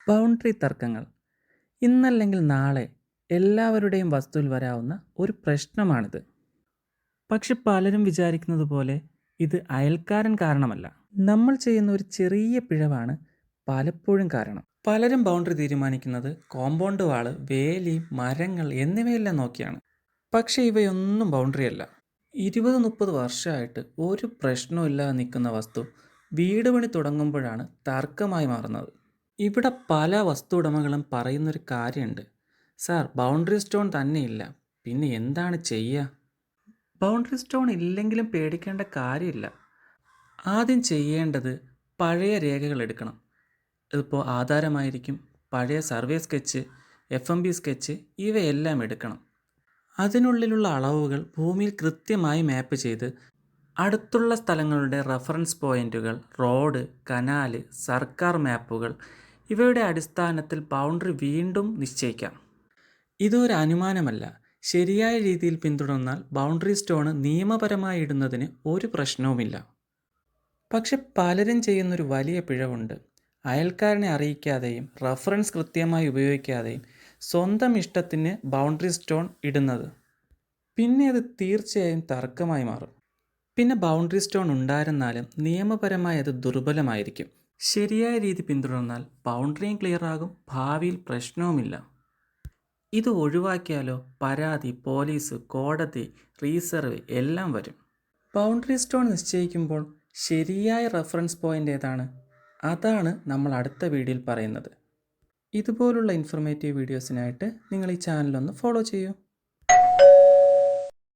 Boundary തർക്കങ്ങൾ ഇന്നല്ലെങ്കിൽ നാളെ എല്ലാവരുടെയും വസ്തുവിൽ വരാവുന്ന ഒരു പ്രശ്നമാണിത്. പക്ഷെ പലരും വിചാരിക്കുന്നത് പോലെ ഇത് അയൽക്കാരൻ കാരണമല്ല. നമ്മൾ ചെയ്യുന്ന ഒരു ചെറിയ പിഴവാണ് പലപ്പോഴും കാരണം. പലരും ബൗണ്ടറി തീരുമാനിക്കുന്നത് കോമ്പൗണ്ട് വാള്, വേലി, മരങ്ങൾ എന്നിവയെല്ലാം നോക്കിയാണ്. പക്ഷെ ഇവയൊന്നും ബൗണ്ടറി അല്ല. 20-30 വർഷമായിട്ട് ഒരു പ്രശ്നവും ഇല്ലാതെ നിൽക്കുന്ന വസ്തു വീട് പണി തുടങ്ങുമ്പോഴാണ് തർക്കമായി മാറുന്നത്. ഇവിടെ പല വസ്തു ഉടമകളും പറയുന്നൊരു കാര്യമുണ്ട്, സാർ ബൗണ്ടറി സ്റ്റോൺ തന്നെയില്ല, പിന്നെ എന്താണ് ചെയ്യുക? ബൗണ്ടറി സ്റ്റോൺ ഇല്ലെങ്കിലും പേടിക്കേണ്ട കാര്യമില്ല. ആദ്യം ചെയ്യേണ്ടത് പഴയ രേഖകൾ എടുക്കണം. ഇതിപ്പോൾ ആധാരമായിരിക്കും, പഴയ സർവേ സ്കെച്ച്, FMB സ്കെച്ച് ഇവയെല്ലാം എടുക്കണം. അതിനുള്ളിലുള്ള അളവുകൾ ഭൂമിയിൽ കൃത്യമായി മാപ്പ് ചെയ്ത് അടുത്തുള്ള സ്ഥലങ്ങളുടെ റഫറൻസ് പോയിന്റുകൾ, റോഡ്, കനാല്, സർക്കാർ മാപ്പുകൾ ഇവയുടെ അടിസ്ഥാനത്തിൽ ബൗണ്ടറി വീണ്ടും നിശ്ചയിക്കാം. ഇതൊരു അനുമാനമല്ല. ശരിയായ രീതിയിൽ പിന്തുടർന്നാൽ ബൗണ്ടറി സ്റ്റോണ് നിയമപരമായി ഇടുന്നതിന് ഒരു പ്രശ്നവുമില്ല. പക്ഷെ പലരും ചെയ്യുന്നൊരു വലിയ പിഴവുണ്ട്. അയൽക്കാരനെ അറിയിക്കാതെയും റഫറൻസ് കൃത്യമായി ഉപയോഗിക്കാതെയും സ്വന്തം ഇഷ്ടത്തിന് ബൗണ്ടറി സ്റ്റോൺ ഇടുന്നത്. പിന്നെ അത് തീർച്ചയായും തർക്കമായി മാറും. പിന്നെ ബൗണ്ടറി സ്റ്റോൺ ഉണ്ടായിരുന്നാലും നിയമപരമായി അത് ദുർബലമായിരിക്കും. ശരിയായ രീതി പിന്തുടർന്നാൽ ബൗണ്ടറിയും ക്ലിയർ ആകും, ഭാവിയിൽ പ്രശ്നവുമില്ല. ഇത് ഒഴിവാക്കിയാലോ പരാതി, പോലീസ്, കോടതി, റീസർവേ എല്ലാം വരും. ബൗണ്ടറി സ്റ്റോൺ നിശ്ചയിക്കുമ്പോൾ ശരിയായ റഫറൻസ് പോയിന്റ് ഏതാണ്? അതാണ് നമ്മൾ അടുത്ത വീഡിയോയിൽ പറയുന്നത്. ഇതുപോലുള്ള ഇൻഫോർമേറ്റീവ് വീഡിയോസിനായിട്ട് നിങ്ങൾ ഈ ചാനലൊന്ന് ഫോളോ ചെയ്യൂ.